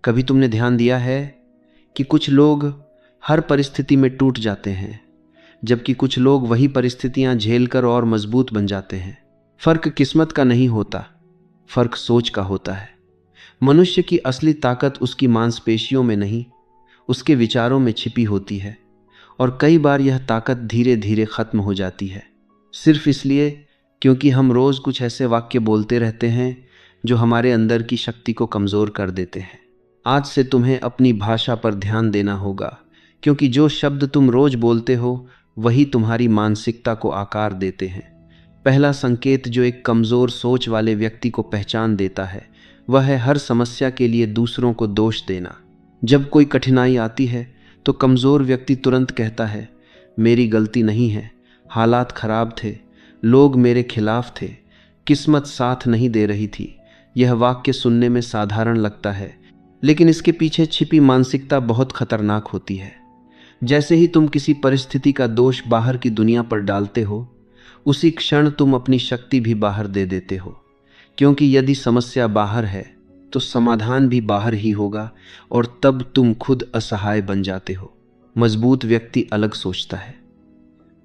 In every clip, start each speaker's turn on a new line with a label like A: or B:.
A: कभी तुमने ध्यान दिया है कि कुछ लोग हर परिस्थिति में टूट जाते हैं, जबकि कुछ लोग वही परिस्थितियां झेलकर और मजबूत बन जाते हैं। फर्क किस्मत का नहीं होता, फर्क सोच का होता है। मनुष्य की असली ताकत उसकी मांसपेशियों में नहीं, उसके विचारों में छिपी होती है। और कई बार यह ताकत धीरे धीरे खत्म हो जाती है, सिर्फ इसलिए क्योंकि हम रोज कुछ ऐसे वाक्य बोलते रहते हैं जो हमारे अंदर की शक्ति को कमजोर कर देते हैं। आज से तुम्हें अपनी भाषा पर ध्यान देना होगा, क्योंकि जो शब्द तुम रोज बोलते हो वही तुम्हारी मानसिकता को आकार देते हैं। पहला संकेत जो एक कमजोर सोच वाले व्यक्ति को पहचान देता है, वह है हर समस्या के लिए दूसरों को दोष देना। जब कोई कठिनाई आती है तो कमजोर व्यक्ति तुरंत कहता है, मेरी गलती नहीं है, हालात खराब थे, लोग मेरे खिलाफ थे, किस्मत साथ नहीं दे रही थी। यह वाक्य सुनने में साधारण लगता है, लेकिन इसके पीछे छिपी मानसिकता बहुत खतरनाक होती है। जैसे ही तुम किसी परिस्थिति का दोष बाहर की दुनिया पर डालते हो, उसी क्षण तुम अपनी शक्ति भी बाहर दे देते हो। क्योंकि यदि समस्या बाहर है तो समाधान भी बाहर ही होगा, और तब तुम खुद असहाय बन जाते हो। मजबूत व्यक्ति अलग सोचता है।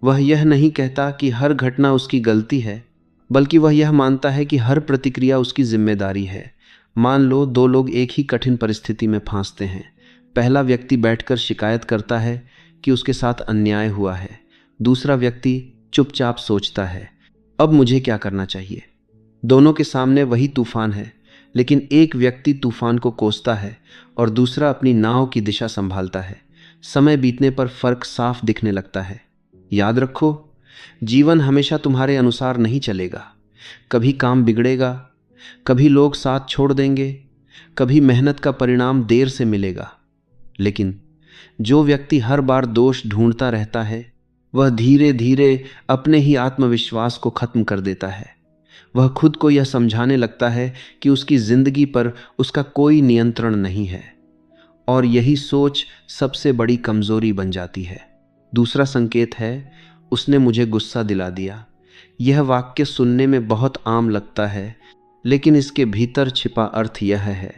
A: वह यह नहीं कहता कि हर घटना उसकी गलती है, बल्कि वह यह मानता है कि हर प्रतिक्रिया उसकी जिम्मेदारी है। मान लो दो लोग एक ही कठिन परिस्थिति में फंसते हैं। पहला व्यक्ति बैठकर शिकायत करता है कि उसके साथ अन्याय हुआ है। दूसरा व्यक्ति चुपचाप सोचता है, अब मुझे क्या करना चाहिए। दोनों के सामने वही तूफान है, लेकिन एक व्यक्ति तूफान को कोसता है और दूसरा अपनी नाव की दिशा संभालता है। समय बीतने पर फर्क साफ दिखने लगता है। याद रखो, जीवन हमेशा तुम्हारे अनुसार नहीं चलेगा। कभी काम बिगड़ेगा, कभी लोग साथ छोड़ देंगे, कभी मेहनत का परिणाम देर से मिलेगा। लेकिन जो व्यक्ति हर बार दोष ढूंढता रहता है, वह धीरे धीरे अपने ही आत्मविश्वास को खत्म कर देता है। वह खुद को यह समझाने लगता है कि उसकी जिंदगी पर उसका कोई नियंत्रण नहीं है, और यही सोच सबसे बड़ी कमजोरी बन जाती है। दूसरा संकेत है, उसने मुझे गुस्सा दिला दिया। यह वाक्य सुनने में बहुत आम लगता है, लेकिन इसके भीतर छिपा अर्थ यह है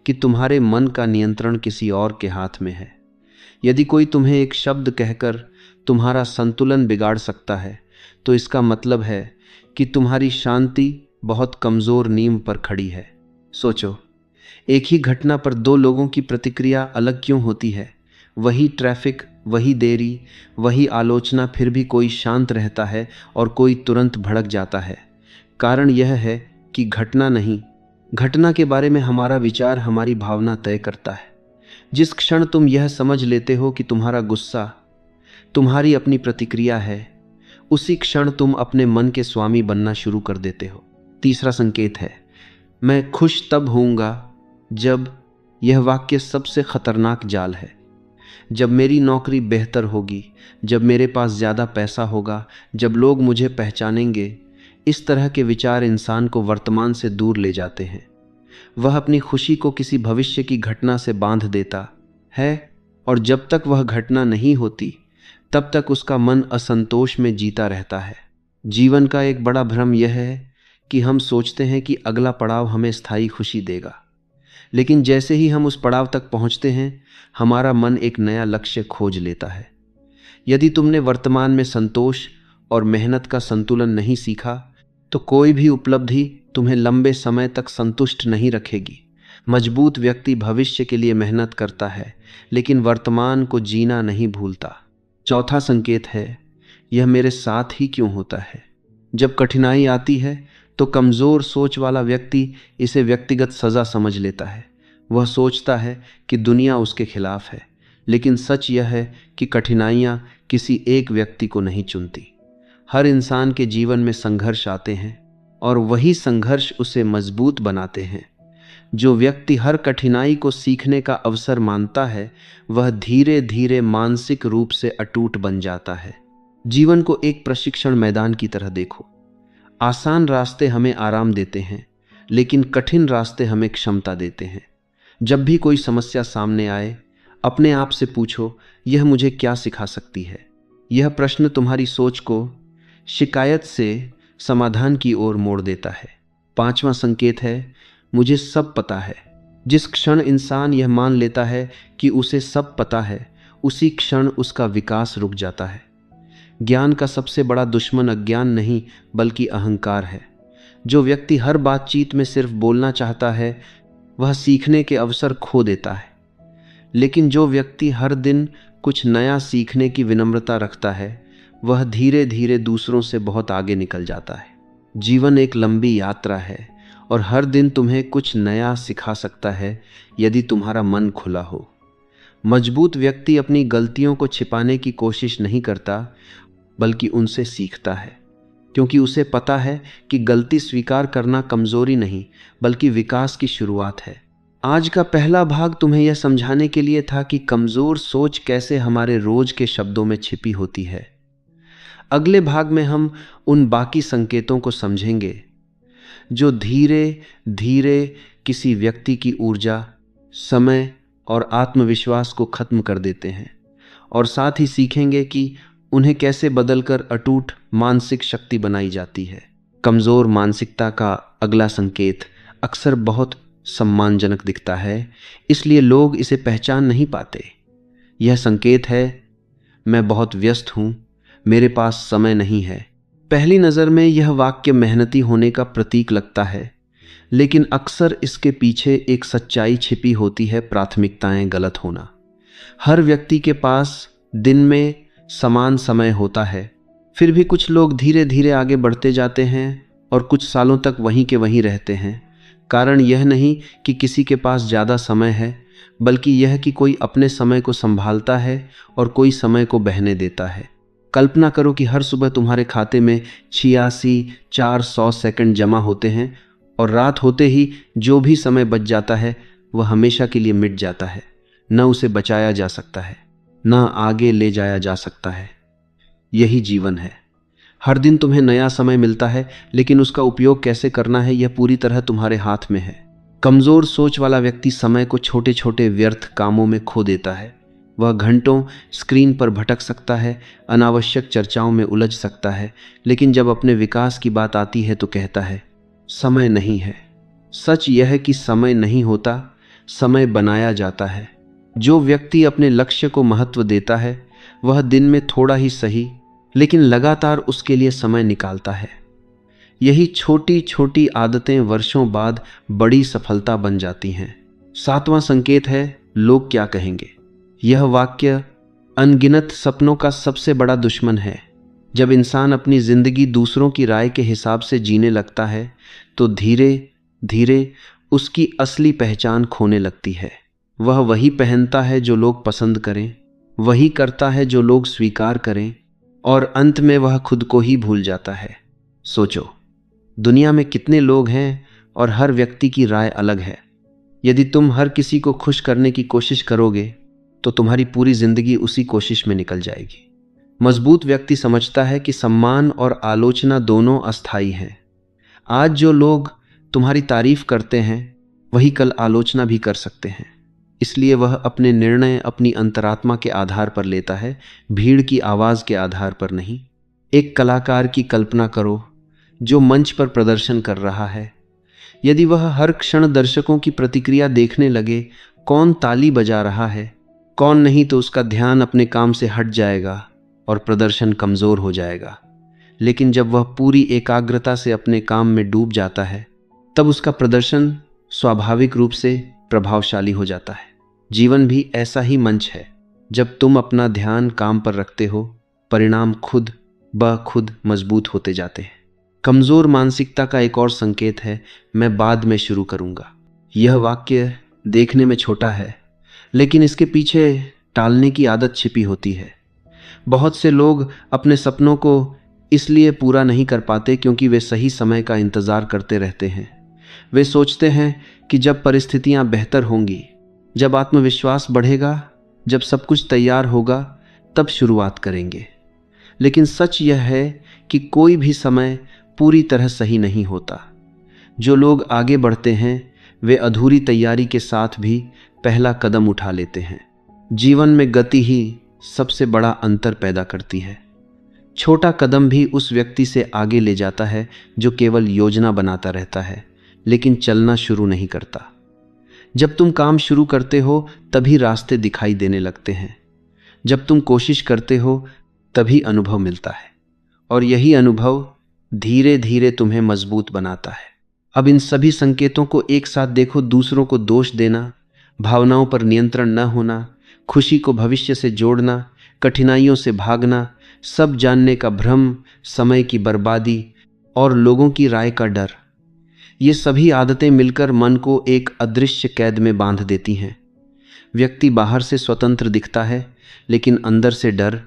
A: कि तुम्हारे मन का नियंत्रण किसी और के हाथ में है। यदि कोई तुम्हें एक शब्द कहकर तुम्हारा संतुलन बिगाड़ सकता है, तो इसका मतलब है कि तुम्हारी शांति बहुत कमजोर नींव पर खड़ी है। सोचो, एक ही घटना पर दो लोगों की प्रतिक्रिया अलग क्यों होती है? वही ट्रैफिक, वही देरी, वही आलोचना, फिर भी कोई शांत रहता है और कोई तुरंत भड़क जाता है। कारण यह है कि घटना नहीं, घटना के बारे में हमारा विचार हमारी भावना तय करता है। जिस क्षण तुम यह समझ लेते हो कि तुम्हारा गुस्सा तुम्हारी अपनी प्रतिक्रिया है, उसी क्षण तुम अपने मन के स्वामी बनना शुरू कर देते हो। तीसरा संकेत है, मैं खुश तब होऊंगा जब। यह वाक्य सबसे खतरनाक जाल है। जब मेरी नौकरी बेहतर होगी, जब मेरे पास ज़्यादा पैसा होगा, जब लोग मुझे पहचानेंगे। इस तरह के विचार इंसान को वर्तमान से दूर ले जाते हैं। वह अपनी खुशी को किसी भविष्य की घटना से बांध देता है, और जब तक वह घटना नहीं होती, तब तक उसका मन असंतोष में जीता रहता है। जीवन का एक बड़ा भ्रम यह है कि हम सोचते हैं कि अगला पड़ाव हमें स्थायी खुशी देगा, लेकिन जैसे ही हम उस पड़ाव तक पहुंचते हैं, हमारा मन एक नया लक्ष्य खोज लेता है। यदि तुमने वर्तमान में संतोष और मेहनत का संतुलन नहीं सीखा, तो कोई भी उपलब्धि तुम्हें लंबे समय तक संतुष्ट नहीं रखेगी। मजबूत व्यक्ति भविष्य के लिए मेहनत करता है, लेकिन वर्तमान को जीना नहीं भूलता। चौथा संकेत है, यह मेरे साथ ही क्यों होता है? जब कठिनाई आती है तो कमज़ोर सोच वाला व्यक्ति इसे व्यक्तिगत सज़ा समझ लेता है। वह सोचता है कि दुनिया उसके खिलाफ है, लेकिन सच यह है कि कठिनाइयाँ किसी एक व्यक्ति को नहीं चुनती। हर इंसान के जीवन में संघर्ष आते हैं, और वही संघर्ष उसे मजबूत बनाते हैं। जो व्यक्ति हर कठिनाई को सीखने का अवसर मानता है, वह धीरे धीरे मानसिक रूप से अटूट बन जाता है। जीवन को एक प्रशिक्षण मैदान की तरह देखो। आसान रास्ते हमें आराम देते हैं, लेकिन कठिन रास्ते हमें क्षमता देते हैं। जब भी कोई समस्या सामने आए, अपने आप से पूछो, यह मुझे क्या सिखा सकती है? यह प्रश्न तुम्हारी सोच को शिकायत से समाधान की ओर मोड़ देता है। पांचवा संकेत है, मुझे सब पता है। जिस क्षण इंसान यह मान लेता है कि उसे सब पता है, उसी क्षण उसका विकास रुक जाता है। ज्ञान का सबसे बड़ा दुश्मन अज्ञान नहीं बल्कि अहंकार है। जो व्यक्ति हर बातचीत में सिर्फ बोलना चाहता है, वह सीखने के अवसर खो देता है। लेकिन जो व्यक्ति हर दिन कुछ नया सीखने की विनम्रता रखता है, वह धीरे धीरे दूसरों से बहुत आगे निकल जाता है। जीवन एक लंबी यात्रा है और हर दिन तुम्हें कुछ नया सिखा सकता है यदि तुम्हारा मन खुला हो। मजबूत व्यक्ति अपनी गलतियों को छिपाने की कोशिश नहीं करता, बल्कि उनसे सीखता है, क्योंकि उसे पता है कि गलती स्वीकार करना कमजोरी नहीं बल्कि विकास की शुरुआत है। आज का पहला भाग तुम्हें यह समझाने के लिए था कि कमजोर सोच कैसे हमारे रोज के शब्दों में छिपी होती है। अगले भाग में हम उन बाकी संकेतों को समझेंगे जो धीरे धीरे किसी व्यक्ति की ऊर्जा, समय और आत्मविश्वास को खत्म कर देते हैं, और साथ ही सीखेंगे कि उन्हें कैसे बदलकर अटूट मानसिक शक्ति बनाई जाती है। कमजोर मानसिकता का अगला संकेत अक्सर बहुत सम्मानजनक दिखता है, इसलिए लोग इसे पहचान नहीं पाते। यह संकेत है, मैं बहुत व्यस्त हूं, मेरे पास समय नहीं है। पहली नज़र में यह वाक्य मेहनती होने का प्रतीक लगता है, लेकिन अक्सर इसके पीछे एक सच्चाई छिपी होती है, प्राथमिकताएं गलत होना। हर व्यक्ति के पास दिन में समान समय होता है, फिर भी कुछ लोग धीरे धीरे आगे बढ़ते जाते हैं और कुछ सालों तक वहीं के वहीं रहते हैं। कारण यह नहीं कि किसी के पास ज़्यादा समय है, बल्कि यह कि कोई अपने समय को संभालता है और कोई समय को बहने देता है। कल्पना करो कि हर सुबह तुम्हारे खाते में 86,400 सेकंड जमा होते हैं और रात होते ही जो भी समय बच जाता है वह हमेशा के लिए मिट जाता है। न उसे बचाया जा सकता है, न आगे ले जाया जा सकता है। यही जीवन है। हर दिन तुम्हें नया समय मिलता है, लेकिन उसका उपयोग कैसे करना है यह पूरी तरह तुम्हारे हाथ में है। कमजोर सोच वाला व्यक्ति समय को छोटे छोटे व्यर्थ कामों में खो देता है। वह घंटों स्क्रीन पर भटक सकता है, अनावश्यक चर्चाओं में उलझ सकता है, लेकिन जब अपने विकास की बात आती है तो कहता है समय नहीं है। सच यह है कि समय नहीं होता, समय बनाया जाता है। जो व्यक्ति अपने लक्ष्य को महत्व देता है, वह दिन में थोड़ा ही सही लेकिन लगातार उसके लिए समय निकालता है। यही छोटी छोटी आदतें वर्षों बाद बड़ी सफलता बन जाती हैं। 7वां संकेत है, लोग क्या कहेंगे। यह वाक्य अनगिनत सपनों का सबसे बड़ा दुश्मन है। जब इंसान अपनी जिंदगी दूसरों की राय के हिसाब से जीने लगता है, तो धीरे धीरे उसकी असली पहचान खोने लगती है। वह वही पहनता है जो लोग पसंद करें, वही करता है जो लोग स्वीकार करें, और अंत में वह खुद को ही भूल जाता है। सोचो, दुनिया में कितने लोग हैं और हर व्यक्ति की राय अलग है। यदि तुम हर किसी को खुश करने की कोशिश करोगे तो तुम्हारी पूरी जिंदगी उसी कोशिश में निकल जाएगी। मजबूत व्यक्ति समझता है कि सम्मान और आलोचना दोनों अस्थायी हैं। आज जो लोग तुम्हारी तारीफ करते हैं, वही कल आलोचना भी कर सकते हैं। इसलिए वह अपने निर्णय अपनी अंतरात्मा के आधार पर लेता है, भीड़ की आवाज़ के आधार पर नहीं। एक कलाकार की कल्पना करो जो मंच पर प्रदर्शन कर रहा है। यदि वह हर क्षण दर्शकों की प्रतिक्रिया देखने लगे, कौन ताली बजा रहा है, कौन नहीं, तो उसका ध्यान अपने काम से हट जाएगा और प्रदर्शन कमज़ोर हो जाएगा। लेकिन जब वह पूरी एकाग्रता से अपने काम में डूब जाता है, तब उसका प्रदर्शन स्वाभाविक रूप से प्रभावशाली हो जाता है। जीवन भी ऐसा ही मंच है। जब तुम अपना ध्यान काम पर रखते हो, परिणाम खुद ब खुद मजबूत होते जाते हैं। कमज़ोर मानसिकता का एक और संकेत है, मैं बाद में शुरू करूँगा। यह वाक्य देखने में छोटा है, लेकिन इसके पीछे टालने की आदत छिपी होती है। बहुत से लोग अपने सपनों को इसलिए पूरा नहीं कर पाते क्योंकि वे सही समय का इंतज़ार करते रहते हैं। वे सोचते हैं कि जब परिस्थितियां बेहतर होंगी, जब आत्मविश्वास बढ़ेगा, जब सब कुछ तैयार होगा, तब शुरुआत करेंगे। लेकिन सच यह है कि कोई भी समय पूरी तरह सही नहीं होता। जो लोग आगे बढ़ते हैं, वे अधूरी तैयारी के साथ भी पहला कदम उठा लेते हैं। जीवन में गति ही सबसे बड़ा अंतर पैदा करती है। छोटा कदम भी उस व्यक्ति से आगे ले जाता है जो केवल योजना बनाता रहता है, लेकिन चलना शुरू नहीं करता। जब तुम काम शुरू करते हो तभी रास्ते दिखाई देने लगते हैं। जब तुम कोशिश करते हो तभी अनुभव मिलता है, और यही अनुभव धीरे धीरे तुम्हें मजबूत बनाता है। अब इन सभी संकेतों को एक साथ देखो। दूसरों को दोष देना, भावनाओं पर नियंत्रण न होना, खुशी को भविष्य से जोड़ना, कठिनाइयों से भागना, सब जानने का भ्रम, समय की बर्बादी और लोगों की राय का डर, ये सभी आदतें मिलकर मन को एक अदृश्य कैद में बांध देती हैं। व्यक्ति बाहर से स्वतंत्र दिखता है, लेकिन अंदर से डर,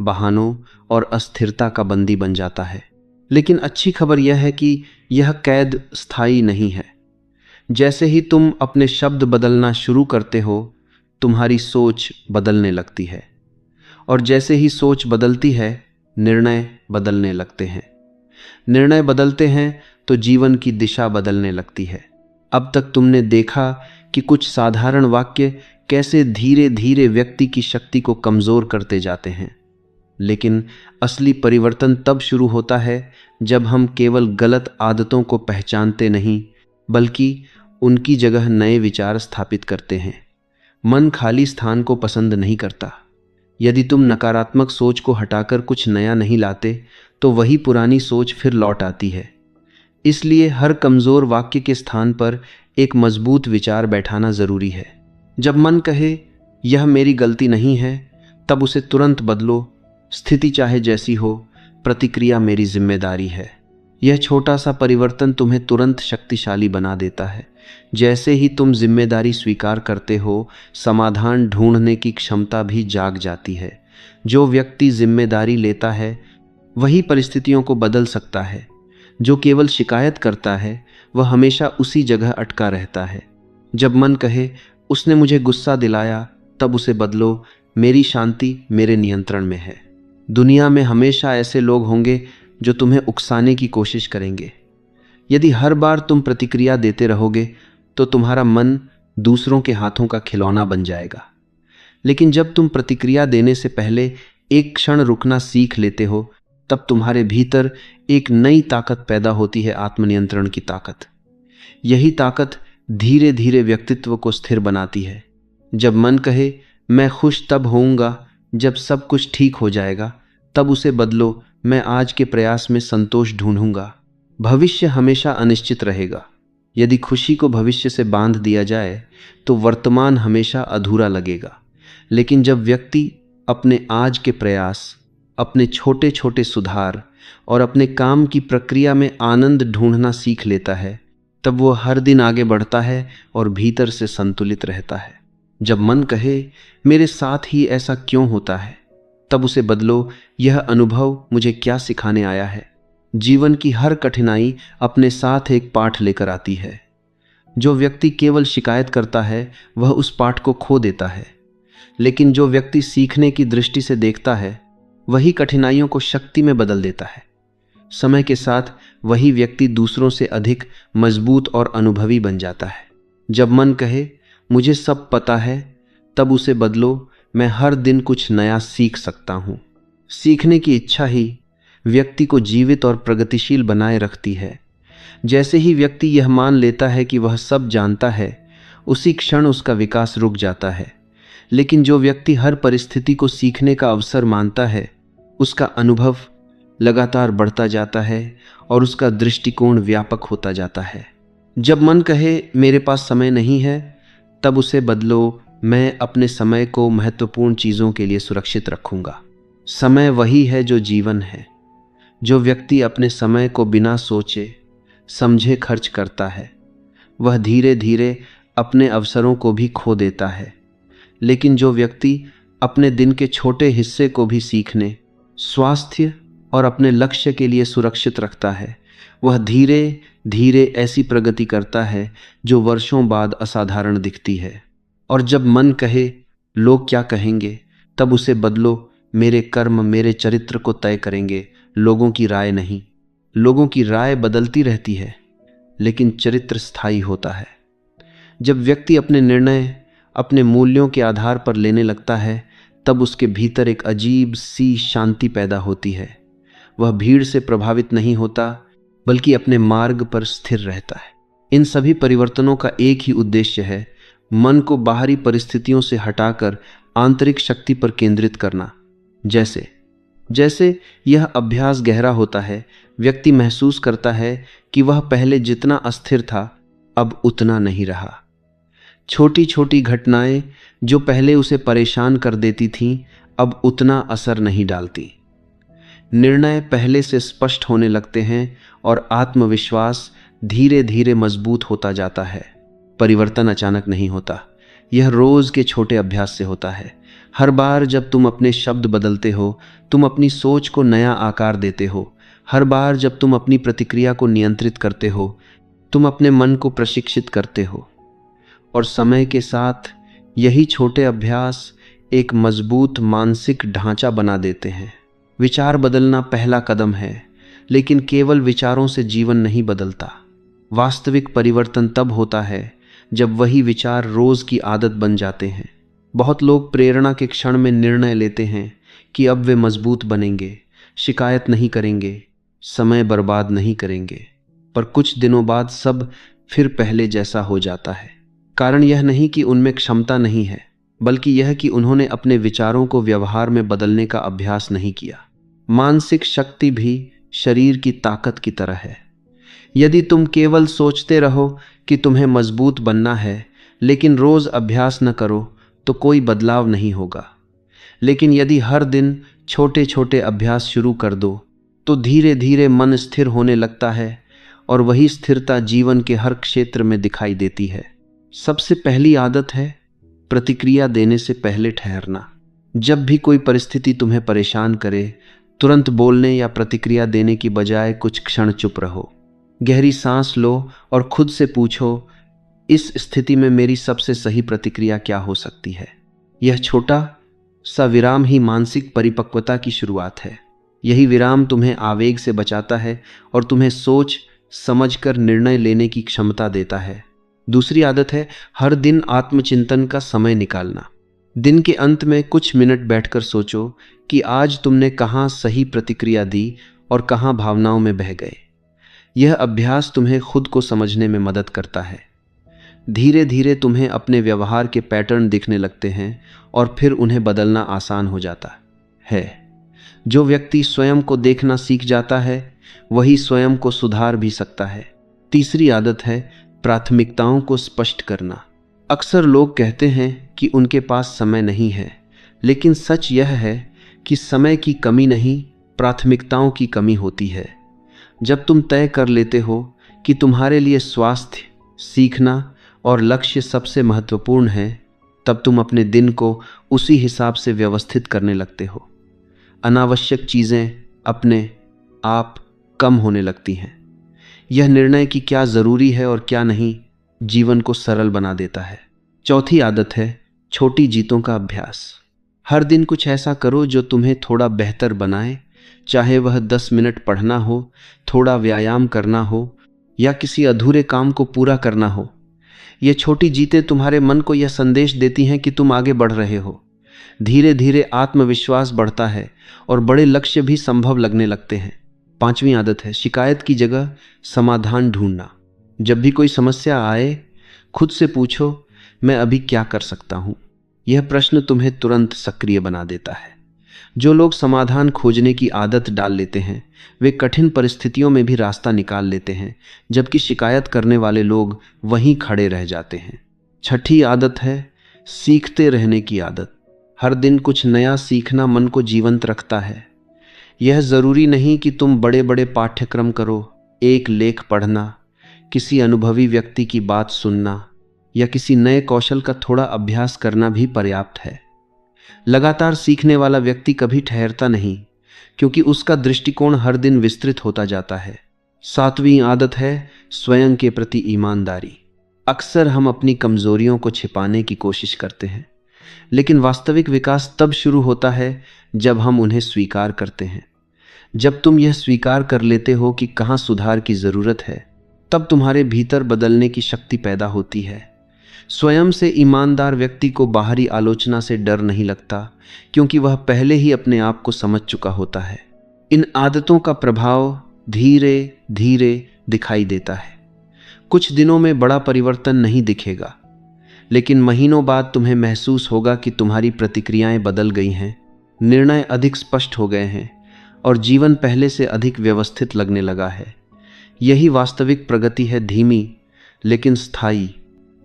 A: बहानों और अस्थिरता का बंदी बन जाता है। लेकिन अच्छी खबर यह है कि यह कैद स्थायी नहीं है। जैसे ही तुम अपने शब्द बदलना शुरू करते हो, तुम्हारी सोच बदलने लगती है, और जैसे ही सोच बदलती है, निर्णय बदलने लगते हैं। निर्णय बदलते हैं तो जीवन की दिशा बदलने लगती है। अब तक तुमने देखा कि कुछ साधारण वाक्य कैसे धीरे धीरे व्यक्ति की शक्ति को कमजोर करते जाते हैं, लेकिन असली परिवर्तन तब शुरू होता है जब हम केवल गलत आदतों को पहचानते नहीं, बल्कि उनकी जगह नए विचार स्थापित करते हैं। मन खाली स्थान को पसंद नहीं करता। यदि तुम नकारात्मक सोच को हटाकर कुछ नया नहीं लाते, तो वही पुरानी सोच फिर लौट आती है। इसलिए हर कमजोर वाक्य के स्थान पर एक मजबूत विचार बैठाना जरूरी है। जब मन कहे यह मेरी गलती नहीं है, तब उसे तुरंत बदलो। स्थिति चाहे जैसी हो, प्रतिक्रिया मेरी जिम्मेदारी है। यह छोटा सा परिवर्तन तुम्हें तुरंत शक्तिशाली बना देता है। जैसे ही तुम जिम्मेदारी स्वीकार करते हो, समाधान ढूंढने की क्षमता भी जाग जाती है। जो व्यक्ति जिम्मेदारी लेता है वही परिस्थितियों को बदल सकता है। जो केवल शिकायत करता है वह हमेशा उसी जगह अटका रहता है। जब मन कहे उसने मुझे गुस्सा दिलाया, तब उसे बदलो, मेरी शांति मेरे नियंत्रण में है। दुनिया में हमेशा ऐसे लोग होंगे जो तुम्हें उकसाने की कोशिश करेंगे। यदि हर बार तुम प्रतिक्रिया देते रहोगे तो तुम्हारा मन दूसरों के हाथों का खिलौना बन जाएगा। लेकिन जब तुम प्रतिक्रिया देने से पहले एक क्षण रुकना सीख लेते हो, तब तुम्हारे भीतर एक नई ताकत पैदा होती है, आत्मनियंत्रण की ताकत। यही ताकत धीरे धीरे व्यक्तित्व को स्थिर बनाती है। जब मन कहे मैं खुश तब होऊंगा जब सब कुछ ठीक हो जाएगा, तब उसे बदलो, मैं आज के प्रयास में संतोष ढूंढूंगा। भविष्य हमेशा अनिश्चित रहेगा। यदि खुशी को भविष्य से बांध दिया जाए तो वर्तमान हमेशा अधूरा लगेगा। लेकिन जब व्यक्ति अपने आज के प्रयास, अपने छोटे छोटे सुधार और अपने काम की प्रक्रिया में आनंद ढूंढना सीख लेता है, तब वो हर दिन आगे बढ़ता है और भीतर से संतुलित रहता है। जब मन कहे मेरे साथ ही ऐसा क्यों होता है, तब उसे बदलो, यह अनुभव मुझे क्या सिखाने आया है। जीवन की हर कठिनाई अपने साथ एक पाठ लेकर आती है। जो व्यक्ति केवल शिकायत करता है वह उस पाठ को खो देता है, लेकिन जो व्यक्ति सीखने की दृष्टि से देखता है वही कठिनाइयों को शक्ति में बदल देता है। समय के साथ वही व्यक्ति दूसरों से अधिक मजबूत और अनुभवी बन जाता है। जब मन कहे मुझे सब पता है, तब उसे बदलो, मैं हर दिन कुछ नया सीख सकता हूँ। सीखने की इच्छा ही व्यक्ति को जीवित और प्रगतिशील बनाए रखती है। जैसे ही व्यक्ति यह मान लेता है कि वह सब जानता है, उसी क्षण उसका विकास रुक जाता है। लेकिन जो व्यक्ति हर परिस्थिति को सीखने का अवसर मानता है, उसका अनुभव लगातार बढ़ता जाता है और उसका दृष्टिकोण व्यापक होता जाता है। जब मन कहे मेरे पास समय नहीं है, तब उसे बदलो, मैं अपने समय को महत्वपूर्ण चीज़ों के लिए सुरक्षित रखूंगा। समय वही है जो जीवन है। जो व्यक्ति अपने समय को बिना सोचे समझे खर्च करता है, वह धीरे धीरे अपने अवसरों को भी खो देता है। लेकिन जो व्यक्ति अपने दिन के छोटे हिस्से को भी सीखने, स्वास्थ्य और अपने लक्ष्य के लिए सुरक्षित रखता है, वह धीरे धीरे ऐसी प्रगति करता है जो वर्षों बाद असाधारण दिखती है। और जब मन कहे लोग क्या कहेंगे, तब उसे बदलो, मेरे कर्म मेरे चरित्र को तय करेंगे, लोगों की राय नहीं। लोगों की राय बदलती रहती है, लेकिन चरित्र स्थायी होता है। जब व्यक्ति अपने निर्णय अपने मूल्यों के आधार पर लेने लगता है, तब उसके भीतर एक अजीब सी शांति पैदा होती है। वह भीड़ से प्रभावित नहीं होता, बल्कि अपने मार्ग पर स्थिर रहता है। इन सभी परिवर्तनों का एक ही उद्देश्य है, मन को बाहरी परिस्थितियों से हटाकर आंतरिक शक्ति पर केंद्रित करना। जैसे जैसे यह अभ्यास गहरा होता है, व्यक्ति महसूस करता है कि वह पहले जितना अस्थिर था अब उतना नहीं रहा। छोटी छोटी घटनाएं जो पहले उसे परेशान कर देती थीं अब उतना असर नहीं डालती। निर्णय पहले से स्पष्ट होने लगते हैं और आत्मविश्वास धीरे धीरे मजबूत होता जाता है। परिवर्तन अचानक नहीं होता, यह रोज के छोटे अभ्यास से होता है। हर बार जब तुम अपने शब्द बदलते हो, तुम अपनी सोच को नया आकार देते हो। हर बार जब तुम अपनी प्रतिक्रिया को नियंत्रित करते हो, तुम अपने मन को प्रशिक्षित करते हो। और समय के साथ यही छोटे अभ्यास एक मजबूत मानसिक ढांचा बना देते हैं। विचार बदलना पहला कदम है, लेकिन केवल विचारों से जीवन नहीं बदलता। वास्तविक परिवर्तन तब होता है जब वही विचार रोज की आदत बन जाते हैं। बहुत लोग प्रेरणा के क्षण में निर्णय लेते हैं कि अब वे मजबूत बनेंगे, शिकायत नहीं करेंगे, समय बर्बाद नहीं करेंगे, पर कुछ दिनों बाद सब फिर पहले जैसा हो जाता है। कारण यह नहीं कि उनमें क्षमता नहीं है, बल्कि यह कि उन्होंने अपने विचारों को व्यवहार में बदलने का अभ्यास नहीं किया। मानसिक शक्ति भी शरीर की ताकत की तरह है। यदि तुम केवल सोचते रहो कि तुम्हें मजबूत बनना है, लेकिन रोज अभ्यास न करो, तो कोई बदलाव नहीं होगा। लेकिन यदि हर दिन छोटे छोटे अभ्यास शुरू कर दो, तो धीरे धीरे मन स्थिर होने लगता है और वही स्थिरता जीवन के हर क्षेत्र में दिखाई देती है। सबसे पहली आदत है प्रतिक्रिया देने से पहले ठहरना। जब भी कोई परिस्थिति तुम्हें परेशान करे, तुरंत बोलने या प्रतिक्रिया देने की बजाय कुछ क्षण चुप रहो। गहरी सांस लो और खुद से पूछो, इस स्थिति में मेरी सबसे सही प्रतिक्रिया क्या हो सकती है। यह छोटा सा विराम ही मानसिक परिपक्वता की शुरुआत है। यही विराम तुम्हें आवेग से बचाता है और तुम्हें सोच समझकर निर्णय लेने की क्षमता देता है। दूसरी आदत है हर दिन आत्मचिंतन का समय निकालना। दिन के अंत में कुछ मिनट बैठकर सोचो कि आज तुमने कहाँ सही प्रतिक्रिया दी और कहाँ भावनाओं में बह गए। यह अभ्यास तुम्हें खुद को समझने में मदद करता है। धीरे धीरे तुम्हें अपने व्यवहार के पैटर्न दिखने लगते हैं और फिर उन्हें बदलना आसान हो जाता है। जो व्यक्ति स्वयं को देखना सीख जाता है, वही स्वयं को सुधार भी सकता है। तीसरी आदत है प्राथमिकताओं को स्पष्ट करना। अक्सर लोग कहते हैं कि उनके पास समय नहीं है, लेकिन सच यह है कि समय की कमी नहीं, प्राथमिकताओं की कमी होती है। जब तुम तय कर लेते हो कि तुम्हारे लिए स्वास्थ्य, सीखना और लक्ष्य सबसे महत्वपूर्ण है, तब तुम अपने दिन को उसी हिसाब से व्यवस्थित करने लगते हो। अनावश्यक चीज़ें अपने आप कम होने लगती हैं। यह निर्णय कि क्या ज़रूरी है और क्या नहीं जीवन को सरल बना देता है। चौथी आदत है छोटी जीतों का अभ्यास। हर दिन कुछ ऐसा करो जो तुम्हें थोड़ा बेहतर बनाए, चाहे वह 10 मिनट पढ़ना हो, थोड़ा व्यायाम करना हो या किसी अधूरे काम को पूरा करना हो। ये छोटी जीतें तुम्हारे मन को यह संदेश देती हैं कि तुम आगे बढ़ रहे हो। धीरे धीरे आत्मविश्वास बढ़ता है और बड़े लक्ष्य भी संभव लगने लगते हैं। पांचवी आदत है शिकायत की जगह समाधान ढूंढना। जब भी कोई समस्या आए, खुद से पूछो, मैं अभी क्या कर सकता हूँ। यह प्रश्न तुम्हें तुरंत सक्रिय बना देता है। जो लोग समाधान खोजने की आदत डाल लेते हैं, वे कठिन परिस्थितियों में भी रास्ता निकाल लेते हैं, जबकि शिकायत करने वाले लोग वहीं खड़े रह जाते हैं। छठी आदत है सीखते रहने की आदत। हर दिन कुछ नया सीखना मन को जीवंत रखता है। यह ज़रूरी नहीं कि तुम बड़े बड़े पाठ्यक्रम करो। एक लेख पढ़ना, किसी अनुभवी व्यक्ति की बात सुनना या किसी नए कौशल का थोड़ा अभ्यास करना भी पर्याप्त है। लगातार सीखने वाला व्यक्ति कभी ठहरता नहीं, क्योंकि उसका दृष्टिकोण हर दिन विस्तृत होता जाता है। सातवीं आदत है स्वयं के प्रति ईमानदारी। अक्सर हम अपनी कमजोरियों को छिपाने की कोशिश करते हैं, लेकिन वास्तविक विकास तब शुरू होता है जब हम उन्हें स्वीकार करते हैं। जब तुम यह स्वीकार कर लेते हो कि कहाँ सुधार की ज़रूरत है, तब तुम्हारे भीतर बदलने की शक्ति पैदा होती है। स्वयं से ईमानदार व्यक्ति को बाहरी आलोचना से डर नहीं लगता, क्योंकि वह पहले ही अपने आप को समझ चुका होता है। इन आदतों का प्रभाव धीरे धीरे दिखाई देता है। कुछ दिनों में बड़ा परिवर्तन नहीं दिखेगा, लेकिन महीनों बाद तुम्हें महसूस होगा कि तुम्हारी प्रतिक्रियाएं बदल गई हैं, निर्णय अधिक स्पष्ट हो गए हैं और जीवन पहले से अधिक व्यवस्थित लगने लगा है। यही वास्तविक प्रगति है, धीमी लेकिन स्थायी।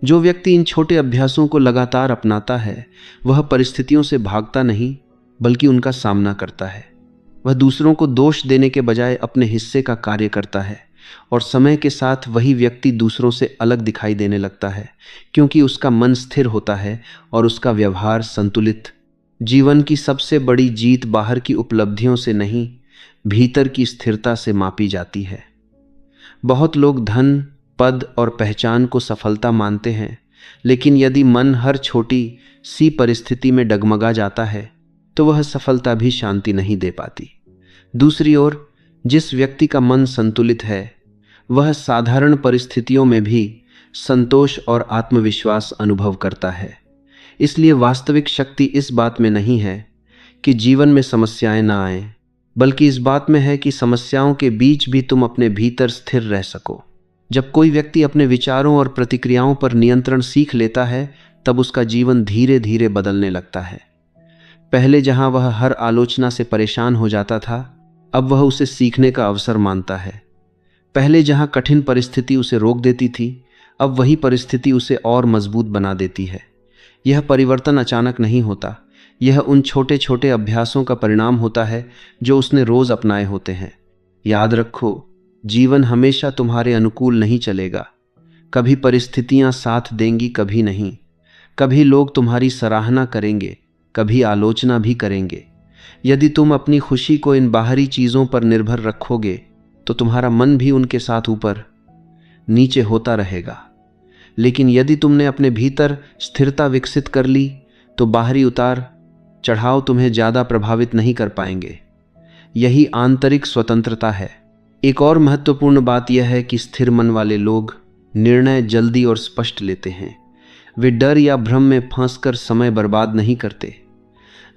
A: जो व्यक्ति इन छोटे अभ्यासों को लगातार अपनाता है वह परिस्थितियों से भागता नहीं बल्कि उनका सामना करता है। वह दूसरों को दोष देने के बजाय अपने हिस्से का कार्य करता है और समय के साथ वही व्यक्ति दूसरों से अलग दिखाई देने लगता है, क्योंकि उसका मन स्थिर होता है और उसका व्यवहार संतुलित। जीवन की सबसे बड़ी जीत बाहर की उपलब्धियों से नहीं, भीतर की स्थिरता से मापी जाती है। बहुत लोग धन, पद और पहचान को सफलता मानते हैं, लेकिन यदि मन हर छोटी सी परिस्थिति में डगमगा जाता है तो वह सफलता भी शांति नहीं दे पाती। दूसरी ओर, जिस व्यक्ति का मन संतुलित है वह साधारण परिस्थितियों में भी संतोष और आत्मविश्वास अनुभव करता है। इसलिए वास्तविक शक्ति इस बात में नहीं है कि जीवन में समस्याएं ना आएं, बल्कि इस बात में है कि समस्याओं के बीच भी तुम अपने भीतर स्थिर रह सको। जब कोई व्यक्ति अपने विचारों और प्रतिक्रियाओं पर नियंत्रण सीख लेता है तब उसका जीवन धीरे धीरे बदलने लगता है। पहले जहां वह हर आलोचना से परेशान हो जाता था, अब वह उसे सीखने का अवसर मानता है। पहले जहां कठिन परिस्थिति उसे रोक देती थी, अब वही परिस्थिति उसे और मजबूत बना देती है। यह परिवर्तन अचानक नहीं होता, यह उन छोटे छोटे अभ्यासों का परिणाम होता है जो उसने रोज अपनाए होते हैं। याद रखो, जीवन हमेशा तुम्हारे अनुकूल नहीं चलेगा। कभी परिस्थितियां साथ देंगी, कभी नहीं। कभी लोग तुम्हारी सराहना करेंगे, कभी आलोचना भी करेंगे। यदि तुम अपनी खुशी को इन बाहरी चीज़ों पर निर्भर रखोगे तो तुम्हारा मन भी उनके साथ ऊपर नीचे होता रहेगा। लेकिन यदि तुमने अपने भीतर स्थिरता विकसित कर ली तो बाहरी उतार चढ़ाव तुम्हें ज़्यादा प्रभावित नहीं कर पाएंगे। यही आंतरिक स्वतंत्रता है। एक और महत्वपूर्ण बात यह है कि स्थिर मन वाले लोग निर्णय जल्दी और स्पष्ट लेते हैं। वे डर या भ्रम में फंसकर समय बर्बाद नहीं करते।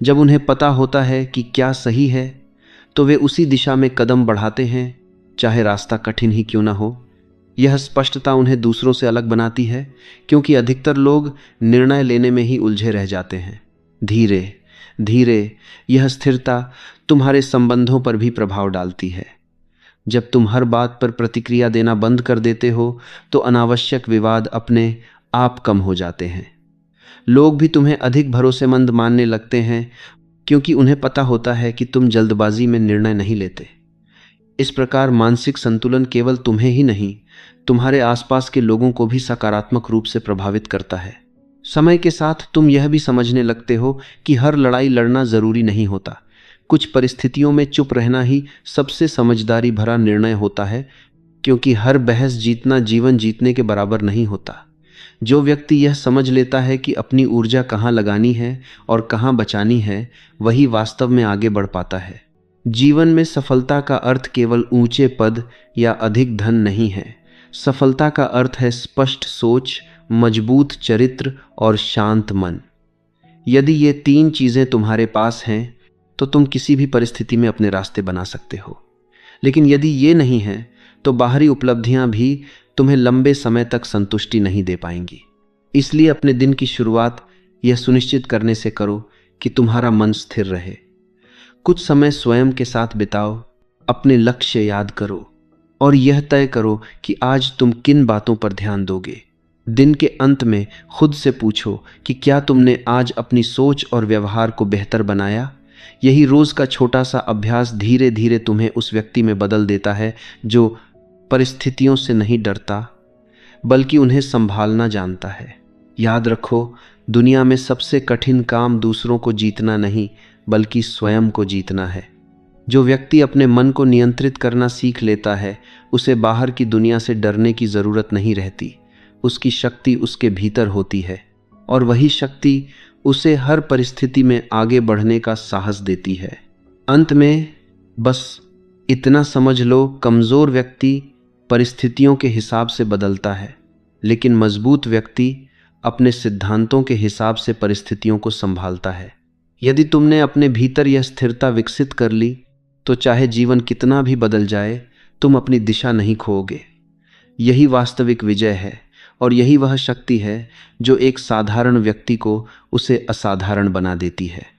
A: जब उन्हें पता होता है कि क्या सही है तो वे उसी दिशा में कदम बढ़ाते हैं, चाहे रास्ता कठिन ही क्यों ना हो। यह स्पष्टता उन्हें दूसरों से अलग बनाती है, क्योंकि अधिकतर लोग निर्णय लेने में ही उलझे रह जाते हैं। धीरे धीरे यह स्थिरता तुम्हारे संबंधों पर भी प्रभाव डालती है। जब तुम हर बात पर प्रतिक्रिया देना बंद कर देते हो तो अनावश्यक विवाद अपने आप कम हो जाते हैं। लोग भी तुम्हें अधिक भरोसेमंद मानने लगते हैं, क्योंकि उन्हें पता होता है कि तुम जल्दबाजी में निर्णय नहीं लेते। इस प्रकार मानसिक संतुलन केवल तुम्हें ही नहीं, तुम्हारे आसपास के लोगों को भी सकारात्मक रूप से प्रभावित करता है। समय के साथ तुम यह भी समझने लगते हो कि हर लड़ाई लड़ना जरूरी नहीं होता। कुछ परिस्थितियों में चुप रहना ही सबसे समझदारी भरा निर्णय होता है, क्योंकि हर बहस जीतना जीवन जीतने के बराबर नहीं होता। जो व्यक्ति यह समझ लेता है कि अपनी ऊर्जा कहाँ लगानी है और कहाँ बचानी है, वही वास्तव में आगे बढ़ पाता है। जीवन में सफलता का अर्थ केवल ऊंचे पद या अधिक धन नहीं है। सफलता का अर्थ है स्पष्ट सोच, मजबूत चरित्र और शांत मन। यदि ये तीन चीजें तुम्हारे पास हैं तो तुम किसी भी परिस्थिति में अपने रास्ते बना सकते हो। लेकिन यदि ये नहीं है तो बाहरी उपलब्धियां भी तुम्हें लंबे समय तक संतुष्टि नहीं दे पाएंगी। इसलिए अपने दिन की शुरुआत यह सुनिश्चित करने से करो कि तुम्हारा मन स्थिर रहे। कुछ समय स्वयं के साथ बिताओ, अपने लक्ष्य याद करो और यह तय करो कि आज तुम किन बातों पर ध्यान दोगे। दिन के अंत में खुद से पूछो कि क्या तुमने आज अपनी सोच और व्यवहार को बेहतर बनाया। यही रोज का छोटा सा अभ्यास धीरे धीरे तुम्हें उस व्यक्ति में बदल देता है जो परिस्थितियों से नहीं डरता बल्कि उन्हें संभालना जानता है। याद रखो, दुनिया में सबसे कठिन काम दूसरों को जीतना नहीं बल्कि स्वयं को जीतना है। जो व्यक्ति अपने मन को नियंत्रित करना सीख लेता है उसे बाहर की दुनिया से डरने की जरूरत नहीं रहती। उसकी शक्ति उसके भीतर होती है और वही शक्ति उसे हर परिस्थिति में आगे बढ़ने का साहस देती है। अंत में बस इतना समझ लो, कमजोर व्यक्ति परिस्थितियों के हिसाब से बदलता है, लेकिन मजबूत व्यक्ति अपने सिद्धांतों के हिसाब से परिस्थितियों को संभालता है। यदि तुमने अपने भीतर यह स्थिरता विकसित कर ली तो चाहे जीवन कितना भी बदल जाए तुम अपनी दिशा नहीं खोओगे। यही वास्तविक विजय है और यही वह शक्ति है जो एक साधारण व्यक्ति को उसे असाधारण बना देती है।